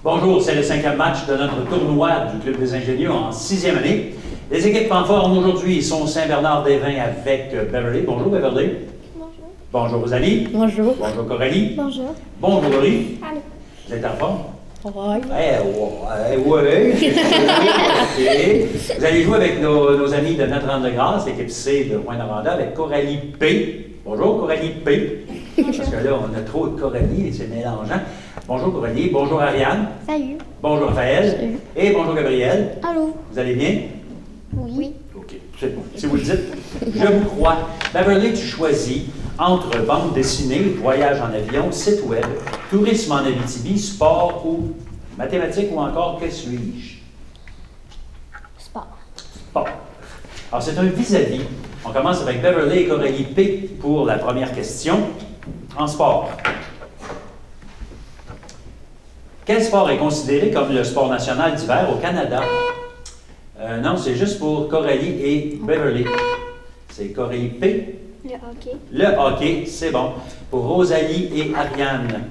Bonjour, c'est le 5e match de notre tournoi du Club des ingénieux en 6e année. Les équipes en forme aujourd'hui sont Saint-Bernard-des-Vins avec Beverly. Bonjour Beverly. Bonjour. Bonjour Rosalie. Bonjour. Bonjour Coralie. Bonjour. Bonjour Laurie. Allô. Vous êtes en forme? Ouais. Ouais. OK. Vous allez jouer avec nos amis de Notre-Dame-de-Grâce, l'équipe C de Rouyn-Noranda, avec Coralie P. Bonjour Coralie P. Parce que là, on a trop de Coralie et c'est mélangeant. Bonjour Coralie. Bonjour Ariane. Salut. Bonjour Raphaël. Salut. Et bonjour Gabriel. Allô. Vous allez bien? Oui. OK, c'est bon. Si vous le dites, je vous crois. Beverly, tu choisis entre bande dessinée, voyage en avion, site web, tourisme en Abitibi, sport ou mathématiques ou encore que suis-je? Sport. Sport. Alors, c'est un vis-à-vis. On commence avec Beverly et Coralie P pour la première question. En sport. Quel sport est considéré comme le sport national d'hiver au Canada? Non, c'est juste pour Coralie et Beverly. C'est Coralie P. Le hockey. Le hockey, c'est bon. Pour Rosalie et Ariane.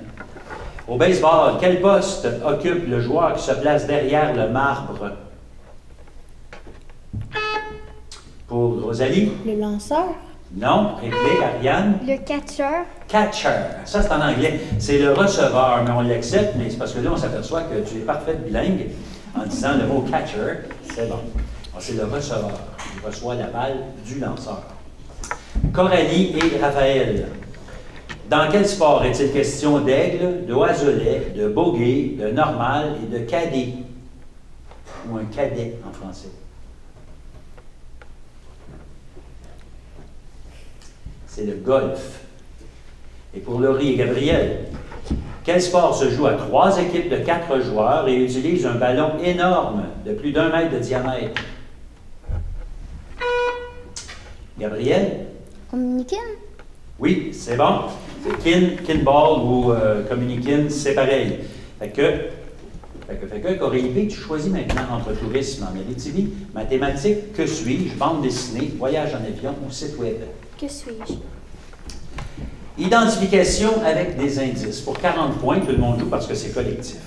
Au baseball, quel poste occupe le joueur qui se place derrière le marbre? Pour Rosalie? Le lanceur. Non. Réplique, Ariane? Le catcheur. Catcher. Ça, c'est en anglais. C'est le receveur, mais on l'accepte, mais c'est parce que là, on s'aperçoit que tu es parfaite bilingue en disant le mot catcher. C'est bon. Alors, c'est le receveur. Il reçoit la balle du lanceur. Coralie et Raphaël. Dans quel sport est-il question d'aigle, de oiselet, de bogey, de normal et de cadet? Ou un cadet en français. C'est le golf. Et pour Laurie et Gabriel, quel sport se joue à 3 équipes de 4 joueurs et utilise un ballon énorme de plus d'1 mètre de diamètre? Gabriel? Dominicaine. Oui, c'est bon. C'est kinball ou communiquine, c'est pareil. Fait que Coralie, tu choisis maintenant entre tourisme en Abitibi, mathématiques, que suis-je, bande dessinée, voyage en avion ou site web? Que suis-je? Identification avec des indices. Pour 40 points, tout le monde joue parce que c'est collectif.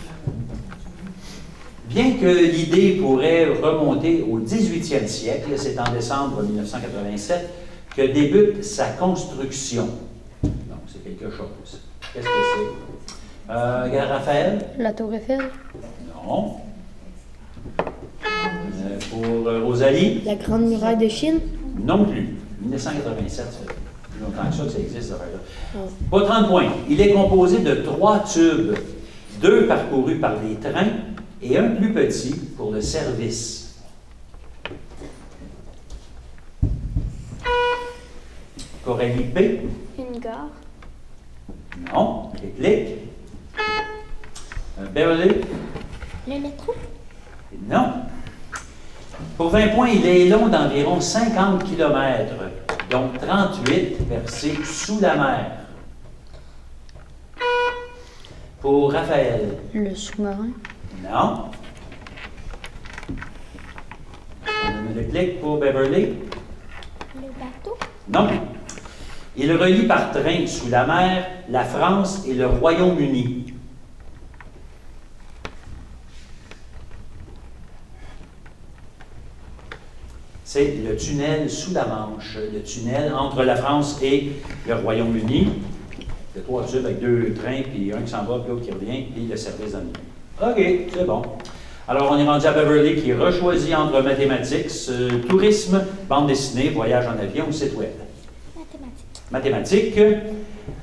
Bien que l'idée pourrait remonter au 18e siècle, c'est en décembre 1987 que débute sa construction. Donc, c'est quelque chose. Qu'est-ce que c'est? Raphaël? La tour Eiffel. Non. Pour Rosalie? La grande muraille de Chine. Non plus. 1987, ça fait plus longtemps que ça existe, cette affaire-là. Oh. Pas 30 points. Il est composé de 3 tubes, 2 parcourus par des trains et un plus petit pour le service. Coralie P. Une gare. Non. Réplique. Beverly. Le métro. Non. Pour 20 points, il est long d'environ 50 km, donc 38 versés sous la mer. Pour Raphaël. Le sous-marin. Non. On a une réplique pour Beverly. Le bateau. Non. Il relie par train sous la mer la France et le Royaume-Uni. C'est le tunnel sous la Manche, le tunnel entre la France et le Royaume-Uni. Il y a 3 tubes avec 2 trains, puis un qui s'en va, puis l'autre qui revient, puis le service dans le milieu. OK, c'est bon. Alors, on est rendu à Beverly qui rechoisit entre mathématiques, tourisme, bande dessinée, voyage en avion ou site web. Mathématiques. Mathématiques,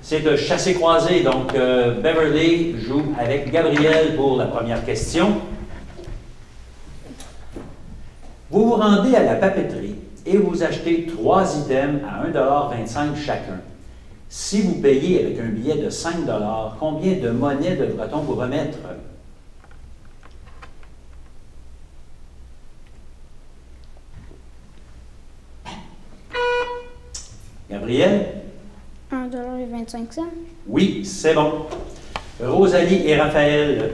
c'est de chassé-croisé. Donc, Beverly joue avec Gabriel pour la première question. Vous vous rendez à la papeterie et vous achetez 3 items à 1,25 $ chacun. Si vous payez avec un billet de 5 $, combien de monnaie devra-t-on vous remettre? Gabriel? 1,25 $. Oui, c'est bon. Rosalie et Raphaël,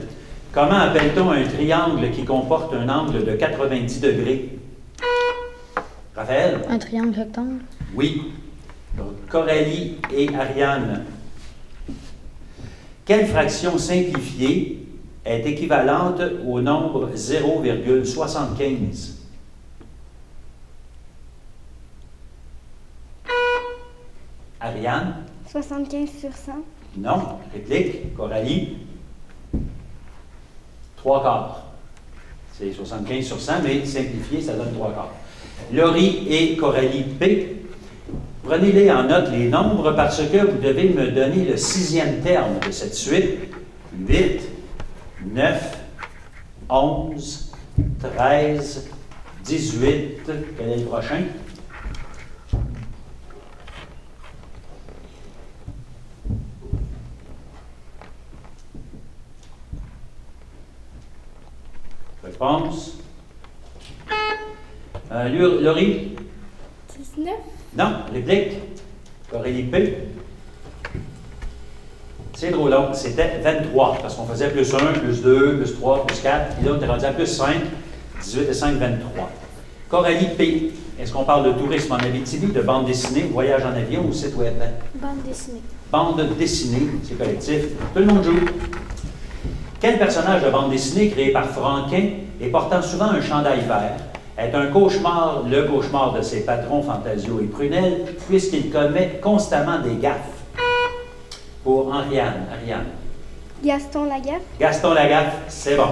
comment appelle-t-on un triangle qui comporte un angle de 90 degrés? Raphaël? Un triangle rectangle. Oui. Donc, Coralie et Ariane. Quelle fraction simplifiée est équivalente au nombre 0,75? Ariane? 75 sur 100. Non. Réplique. Coralie? 3/4. C'est 75 sur 100, mais simplifié, ça donne 3/4. Laurie et Coralie P. Prenez-les en note les nombres parce que vous devez me donner le 6e terme de cette suite. 8, 9, 11, 13, 18. Quel est le prochain? Réponse? Laurie? 19. Non. Réplique? Coralie P. C'est trop long. C'était 23, parce qu'on faisait plus 1, plus 2, plus 3, plus 4. Et là, on est rendu à plus 5. 18 et 5, 23. Coralie P. Est-ce qu'on parle de tourisme en Abitibi, de bande dessinée, voyage en avion ou site web? Bande dessinée. Bande dessinée, c'est collectif. Tout le monde joue. Quel personnage de bande dessinée créé par Franquin et portant souvent un chandail vert est un cauchemar, le cauchemar de ses patrons Fantasio et Prunelle, puisqu'il commet constamment des gaffes? Pour Ariane. Gaston Lagaffe. Gaston Lagaffe, c'est bon.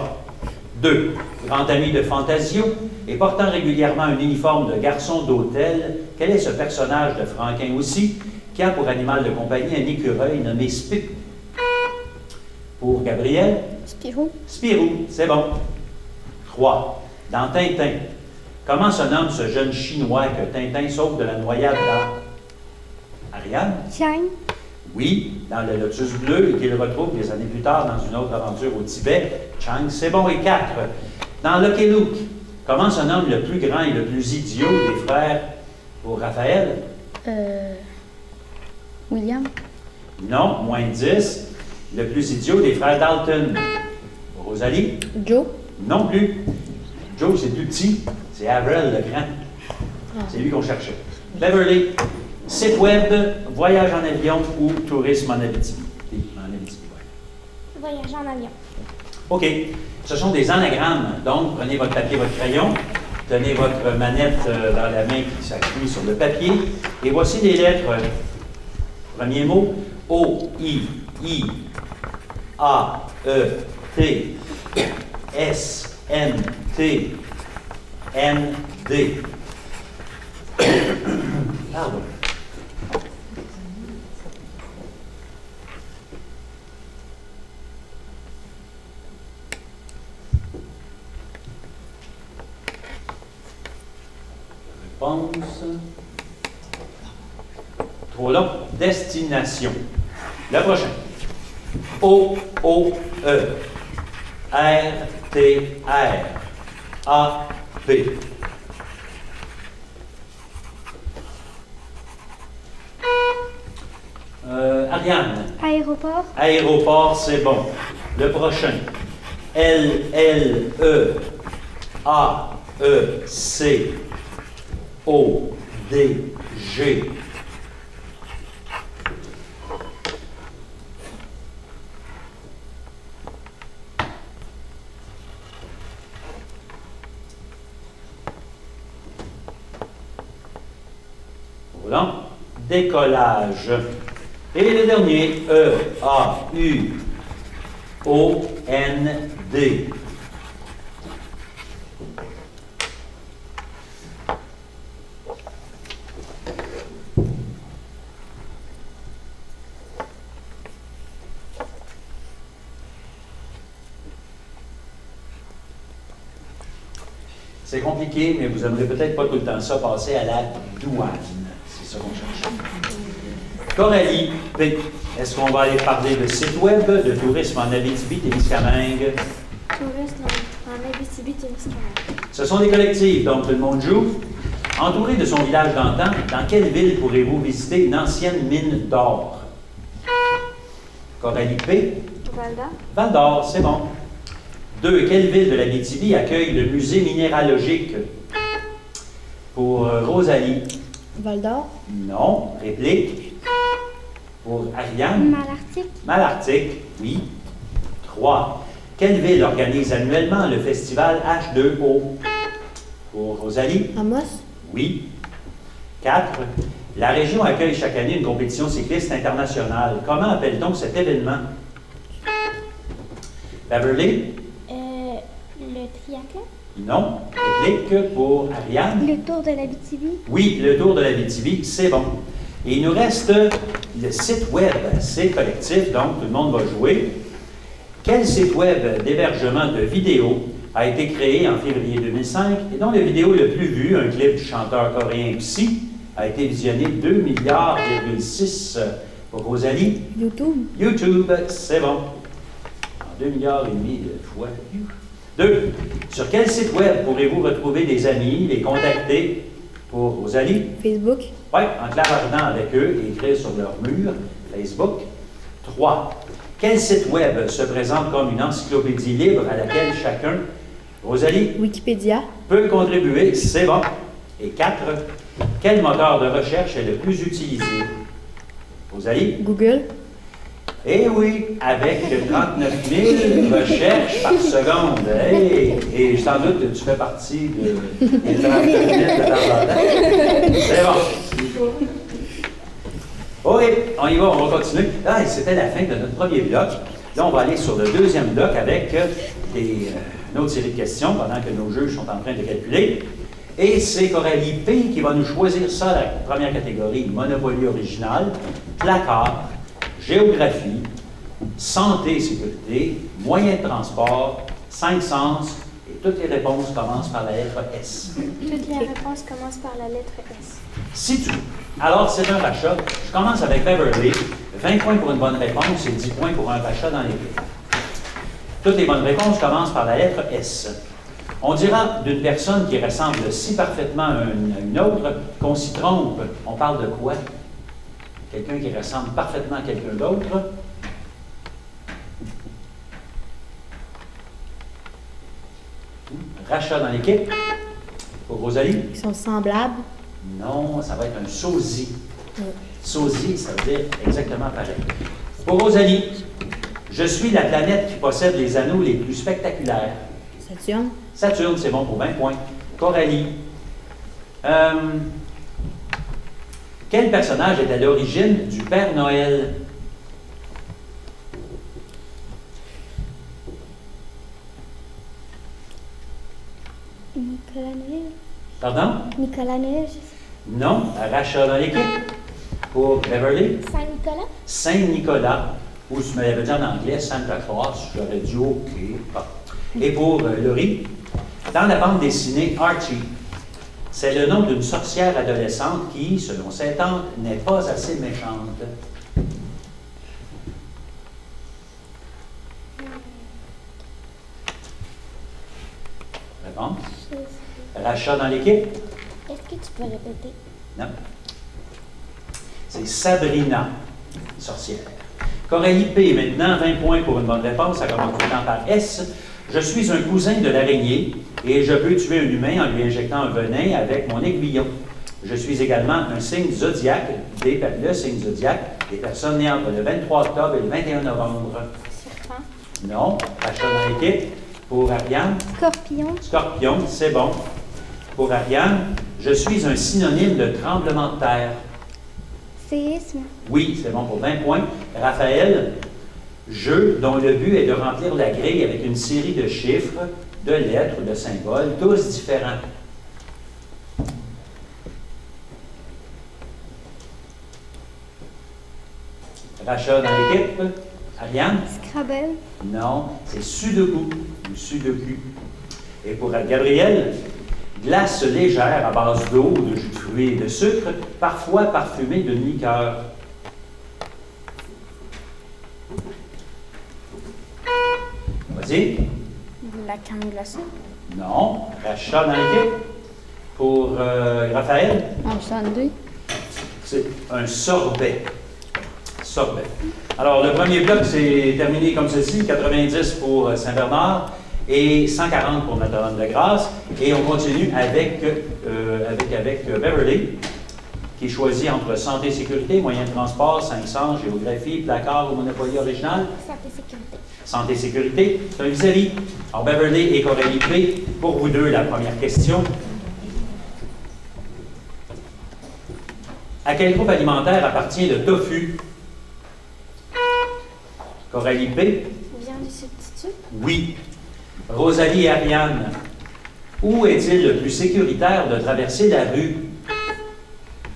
2. Grand ami de Fantasio et portant régulièrement un uniforme de garçon d'hôtel, quel est ce personnage de Franquin aussi, qui a pour animal de compagnie un écureuil nommé Spirou? Pour Gabriel? Spirou. Spirou, c'est bon. 3. Dans Tintin, comment se nomme ce jeune Chinois que Tintin sauve de la noyade dans... Ariane? Chang. Oui, dans le Lotus bleu et qu'il retrouve des années plus tard dans une autre aventure au Tibet. Chang, c'est bon. Et 4. Dans Lucky Luke, comment se nomme le plus grand et le plus idiot des frères pour Raphaël? William. Non, moins 10. Le plus idiot des frères Dalton. Rosalie? Joe. Non plus. Joe, c'est plus petit. C'est Avril le grand. C'est lui qu'on cherchait. Beverly, site web, voyage en avion ou tourisme en Abitibi? En Abitibi, ouais. Voyage en avion. OK. Ce sont des anagrammes. Donc, prenez votre papier, votre crayon, tenez votre manette dans la main qui s'appuie sur le papier. Et voici les lettres. Premier mot, O, I, A, E, T, S, N, T, N, D. Pardon. Réponse. Trop long. Destination. Le prochain. O, O, E. R, T, R. A, P. Ariane. Aéroport. Aéroport, c'est bon. Le prochain. L, L, E. A, E, C. O, D, G. Voilà. Décollage. Et le dernier, E, A, U, O, N, D. C'est compliqué, mais vous n'aimerez peut-être pas tout le temps ça passer à la douane. C'est ça qu'on cherche. Coralie P. Est-ce qu'on va aller parler de site web, de tourisme en Abitibi-Témiscamingue? Tourisme en Abitibi-Témiscamingue. Ce sont des collectifs, donc tout le monde joue. Entouré de son village d'antan, dans quelle ville pourrez-vous visiter une ancienne mine d'or? Coralie P. Val-d'Or. Val-d'Or, c'est bon. 2. Quelle ville de l'Abitibi accueille le musée minéralogique? Pour Rosalie. Val-d'Or. Non. Réplique. Pour Ariane. Malartic. Malartic, oui. 3. Quelle ville organise annuellement le festival H2O? Pour Rosalie? Amos. Oui. 4. La région accueille chaque année une compétition cycliste internationale. Comment appelle-t-on cet événement? Beverly? Le triathlon. Non. Réplique pour Ariane? Le tour de l'Abitibi. Oui, le tour de l'Abitibi, c'est bon. Et il nous reste le site web. C'est collectif, donc tout le monde va jouer. Quel site web d'hébergement de vidéos a été créé en février 2005 et dont la vidéo le plus vue, un clip du chanteur coréen Psy, a été visionné 2,6 milliards pour Rosalie? YouTube. YouTube, c'est bon. En 2,5 milliards de fois. 2. Sur quel site web pourrez-vous retrouver des amis, les contacter pour Rosalie? Facebook. Oui, en clavardant avec eux et écrire sur leur mur, Facebook. 3. Quel site web se présente comme une encyclopédie libre à laquelle chacun, Rosalie, Wikipédia. peut contribuer? C'est bon. Et 4. Quel moteur de recherche est le plus utilisé? Rosalie? Google. Eh oui, avec 39 000 recherches par seconde. Hey, et sans doute que tu fais partie des 39 000 de temps en temps. C'est bon. Oui, on y va, on va continuer. Là, c'était la fin de notre premier bloc. Là, on va aller sur le deuxième bloc avec une autre série de questions pendant que nos juges sont en train de calculer. Et c'est Coralie P qui va nous choisir ça, la première catégorie, Monopoly original, placard, géographie, santé et sécurité, moyens de transport, 5 sens, et toutes les réponses commencent par la lettre S. Toutes les réponses commencent par la lettre S. Si tu... Alors, c'est un rachat. Je commence avec Beverly. 20 points pour une bonne réponse et 10 points pour un rachat dans l'équipe. Toutes les bonnes réponses commencent par la lettre S. On dira d'une personne qui ressemble si parfaitement à une autre qu'on s'y trompe. On parle de quoi? Quelqu'un qui ressemble parfaitement à quelqu'un d'autre. Rachat dans l'équipe. Pour Rosalie? Ils sont semblables. Non, ça va être un sosie. Oui. Sosie, ça veut dire exactement pareil. Pour Rosalie, je suis la planète qui possède les anneaux les plus spectaculaires. Saturne. Saturne, c'est bon pour 20 points. Coralie. Quel personnage est à l'origine du Père Noël? Nicolas Noël. Pardon? Nicolas Noël, je sais. Non, rachat dans l'équipe. Pour Beverly, Saint-Nicolas. Saint-Nicolas, ou je me l'avais dit en anglais, Santa Claus, j'aurais dit OK. Bon. Et pour Laurie, dans la bande dessinée Archie, c'est le nom d'une sorcière adolescente qui, selon ses tantes, n'est pas assez méchante. Réponse? Rachat dans l'équipe? Est-ce que tu peux répéter? Non. C'est Sabrina, sorcière. Coralie P, maintenant, 20 points pour une bonne réponse. Ça commence tout le temps par S. Je suis un cousin de l'araignée et je peux tuer un humain en lui injectant un venin avec mon aiguillon. Je suis également un signe zodiaque, le signe zodiaque des personnes nées entre le 23 octobre et le 21 novembre. Serpent. Non. Rachat dans l'équipe. Pour Ariane? Scorpion. Scorpion, c'est bon. Pour Ariane, je suis un synonyme de tremblement de terre. Séisme. Oui, c'est bon pour 20 points. Raphaël, jeu dont le but est de remplir la grille avec une série de chiffres, de lettres ou de symboles, tous différents. Rachat dans l'équipe. Ariane? Scrabble. Non, c'est Sudoku ou Sudoku. Et pour Gabriel, glace légère à base d'eau, de jus de fruits et de sucre, parfois parfumée d'une liqueur. Vas-y. La crème glacée. Non. Rachat dans l'équipe. Pour Raphaël, En 62. c'est un sorbet. Sorbet. Alors, le premier bloc, c'est terminé comme ceci, 90 pour Saint-Bernard et 140 pour Notre-Dame-de-Grâce. Et on continue avec Beverly, qui choisit entre santé et sécurité, moyens de transport, 500, géographie, placard ou Monopoly original. Santé sécurité. Santé et sécurité, c'est un vis-à-vis. Alors, Beverly et Coralie P, pour vous deux, la première question. À quel groupe alimentaire appartient le tofu? Coralie P? Viande et substitut. Oui. Rosalie et Ariane, où est-il le plus sécuritaire de traverser la rue?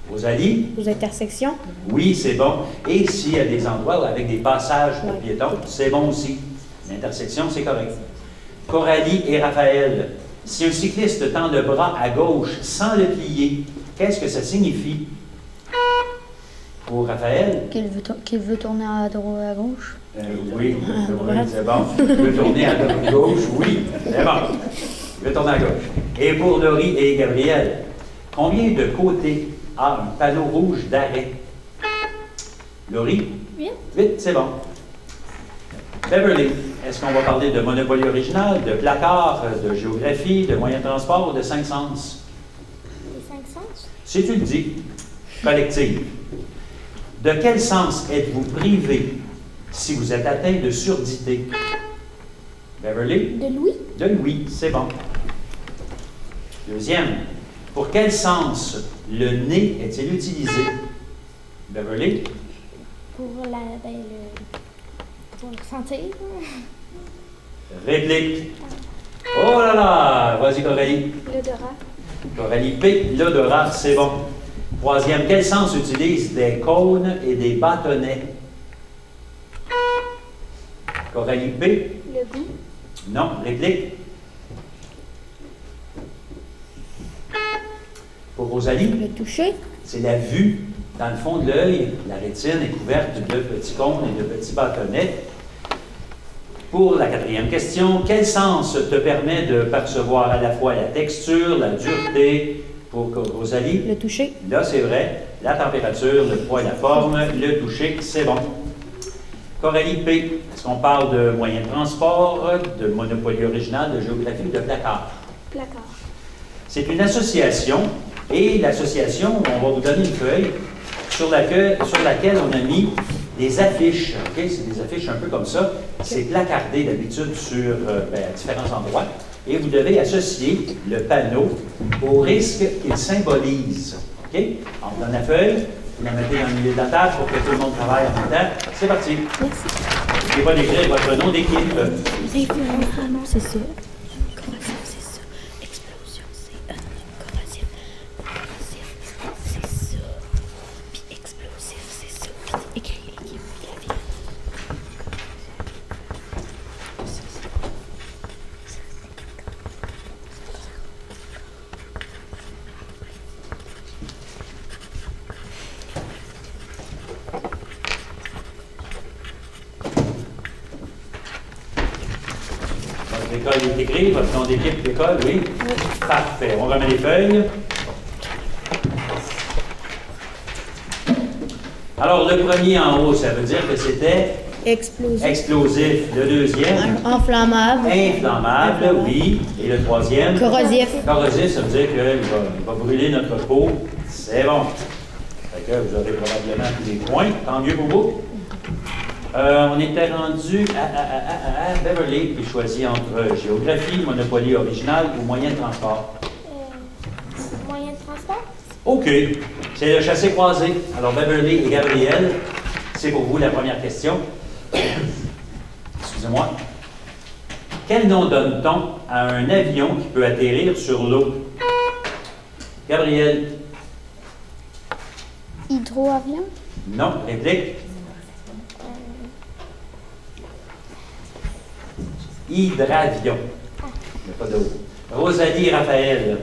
Rosalie? Aux intersections. Oui, c'est bon. Et s'il y a des endroits avec des passages pour Ouais. piétons, c'est bon aussi. L'intersection, c'est correct. Coralie et Raphaël, si un cycliste tend le bras à gauche sans le plier, qu'est-ce que ça signifie? Pour Raphaël? Qu'il veut tourner à droite, à gauche. Oui, oui, c'est bon. Il veut tourner à gauche, oui, c'est bon. Il veut tourner à gauche. Et pour Laurie et Gabriel, combien de côtés a un panneau rouge d'arrêt? Laurie? 8. 8, c'est bon. Beverly, est-ce qu'on va parler de Monopoly original, de placard, de géographie, de moyens de transport ou de 5 sens? Les 5 sens. Si tu le dis, collective. De quel sens êtes-vous privé si vous êtes atteint de surdité? Beverly? De Louis. De Louis, c'est bon. Deuxième, pour quel sens le nez est-il utilisé? Beverly? Pour pour le sentir. Réplique. Oh là là! Vas-y, Coralie. L'odorat. Coralie P, l'odorat, c'est bon. Troisième, quel sens utilisent des cônes et des bâtonnets? Coralie P? Le goût. Non, réplique. Pour Rosalie? Le toucher. C'est la vue. Dans le fond de l'œil, la rétine est couverte de petits cônes et de petits bâtonnets. Pour la quatrième question, quel sens te permet de percevoir à la fois la texture, la dureté? Pour Rosalie? Le toucher. Là, c'est vrai. La température, le poids et la forme, le toucher, c'est bon. Coralie P, est-ce qu'on parle de moyens de transport, de Monopoly original, de géographie ou de placard? Placard. C'est une association, et l'association, on va vous donner une feuille sur laquelle on a mis des affiches. OK? C'est des affiches un peu comme ça. C'est placardé d'habitude sur à différents endroits. Et vous devez associer le panneau au risque qu'il symbolise. OK? On vous donne la feuille, vous la mettez dans le milieu de la table pour que tout le monde travaille en même temps. C'est parti. Merci. N'oubliez pas d'écrire votre nom d'équipe. C'est ça. Corrosif, c'est ça. Explosion, c'est corrosif. Corrosif, c'est ça. Puis explosif, c'est ça. Puis écrit l'équipe, puis la vie. Votre école est écrite, votre nom d'équipe d'école, oui? Oui. Parfait. On remet les feuilles. Alors, le premier en haut, ça veut dire que c'était Explosif. explosif. Le deuxième, Inflammable. inflammable, oui. Et le troisième, Corrosif. corrosif, ça veut dire qu'il va brûler notre peau. C'est bon. Fait que vous aurez probablement tous les points. Tant mieux pour vous. On était rendu à Beverly, qui choisit entre géographie, Monopoly original ou moyen de transport. Moyen de transport. OK. C'est le chassé-croisé. Alors, Beverly et Gabriel, c'est pour vous la première question. Excusez-moi. Quel nom donne-t-on à un avion qui peut atterrir sur l'eau? Gabriel? Hydroavion. Non. Réplique? Hydravion. Il n'y a pas d'eau. Rosalie et Raphaël.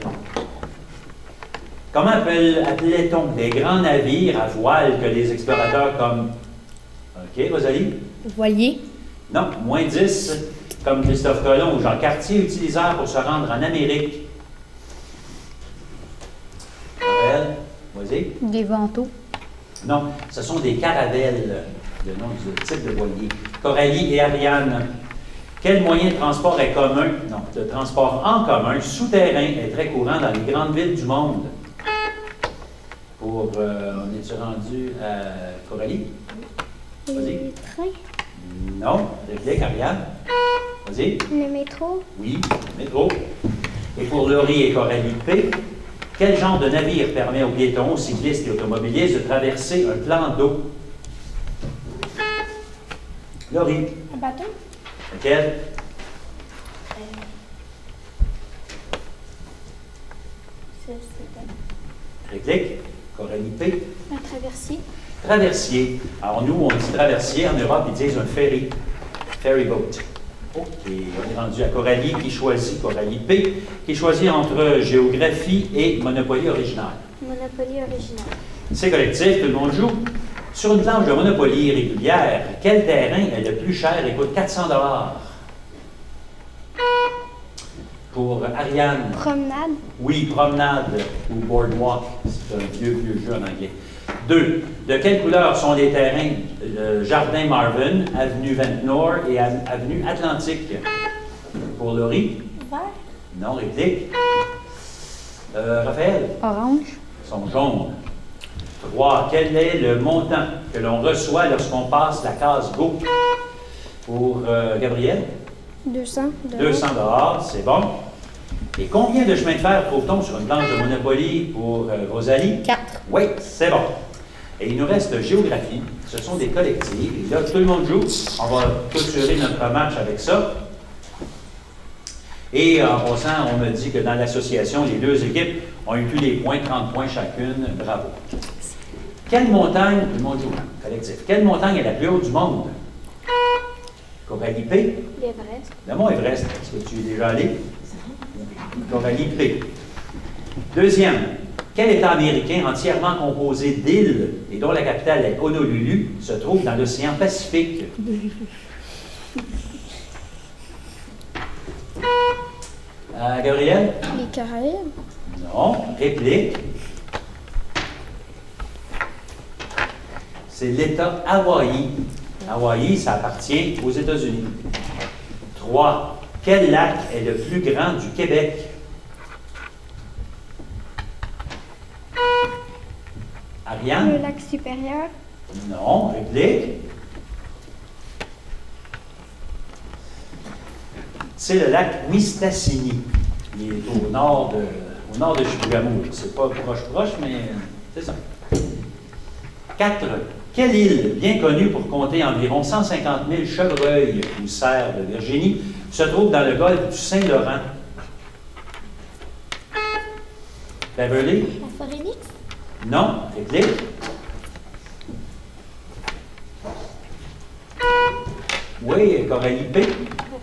Comment appelait-on des grands navires à voile que les explorateurs comme... OK, Rosalie? Voilier. Non, moins 10, comme Christophe Colomb ou Jean Cartier utilisèrent pour se rendre en Amérique. Raphaël, vas-y. Des vantaux. Non, ce sont des caravelles, le nom du type de voilier. Coralie et Ariane. Quel moyen de transport est commun? Non, de transport en commun, souterrain, est très courant dans les grandes villes du monde. On est-tu rendu à Coralie? Vas-y. Les trains. Non. Réplique, Ariane. Vas-y. Le métro. Oui, métro. Et pour Laurie et Coralie P, quel genre de navire permet aux piétons, cyclistes et automobilistes de traverser un plan d'eau? Laurie. Un bateau. Lequel? Réplique. Coralie P. Un traversier. Traversier. Alors nous, on dit traversier. En Europe, ils disent un ferry. Ferry boat. OK. On est rendu à Coralie qui choisit, Coralie P, qui choisit entre géographie et Monopoly original. Monopoly original. C'est collectif, tout le monde joue. Sur une planche de Monopoly régulière, quel terrain est le plus cher et coûte 400 $? Pour Ariane. Promenade. Oui, promenade ou boardwalk. C'est un vieux jeu en anglais. 2. De quelle couleur sont les terrains Jardin Marvin, Avenue Ventnor et Avenue Atlantique? Pour Laurie? Vert. Non, réplique. Raphaël? Orange. Ils sont jaunes. 3. Quel est le montant que l'on reçoit lorsqu'on passe la case Go? Pour Gabriel? 200. 200 $, c'est bon. Et combien de chemins de fer trouve-t-on sur une planche de Monopoly pour Rosalie? 4. Oui, c'est bon. Et il nous reste géographie. Ce sont des collectives. Et là, tout le monde joue. On va clôturer notre match avec ça. Et en passant, on me dit que dans l'association, les deux équipes ont eu tous les points, 30 points chacune. Bravo. Quelle montagne, tout le monde joue, collectif, quelle montagne est la plus haute du monde? Coralie P. L'Everest. Le mont Everest. Est-ce que tu es déjà allé? Coralie P. Deuxième. Quel État américain entièrement composé d'îles et dont la capitale est Honolulu se trouve dans l'océan Pacifique? Gabriel? Les Caraïbes. Non. Réplique. C'est l'État Hawaï. Hawaï, ça appartient aux États-Unis. 3. Quel lac est le plus grand du Québec? Ariane? Le lac supérieur. Non. Réplique. C'est le lac Mistassini. Il est au nord de Chibougamau. C'est pas proche, mais c'est ça. 4. Quelle île, bien connue pour compter environ 150 000 chevreuils ou cerfs de Virginie, se trouve dans le golfe du Saint-Laurent? Beverly? La forêt Nix. Non. Réplique? Oui, Coralie P. La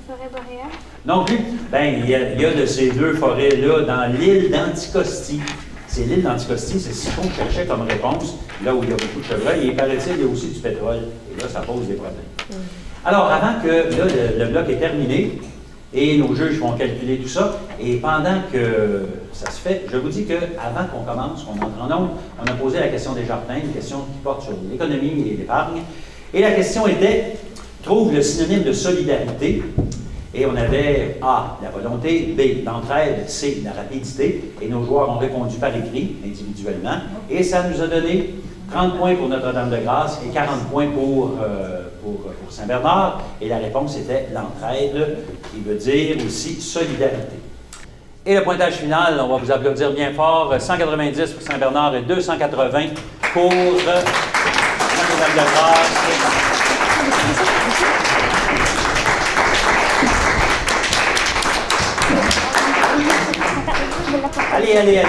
forêt boréale. Non plus. Ben, il y a de ces deux forêts-là dans l'île d'Anticosti. C'est l'île d'Anticosti, c'est ce qu'on cherchait comme réponse, là où il y a beaucoup de chevreuils. Et paraît-il, il y a aussi du pétrole. Et là, ça pose des problèmes. Alors, avant que là, le bloc est terminé, et nos juges vont calculer tout ça, et pendant que ça se fait, je vous dis qu'avant qu'on commence, qu'on entre en nombre, on a posé la question des jardins, une question qui porte sur l'économie et l'épargne. Et la question était, trouve le synonyme de solidarité. Et on avait A, la volonté, B, l'entraide, C, la rapidité. Et nos joueurs ont répondu par écrit, individuellement. Et ça nous a donné 30 points pour Notre-Dame-de-Grâce et 40 points pour Saint-Bernard. Et la réponse était l'entraide, qui veut dire aussi solidarité. Et le pointage final, on va vous applaudir bien fort. 190 pour Saint-Bernard et 280 pour Notre-Dame-de-Grâce. Allez.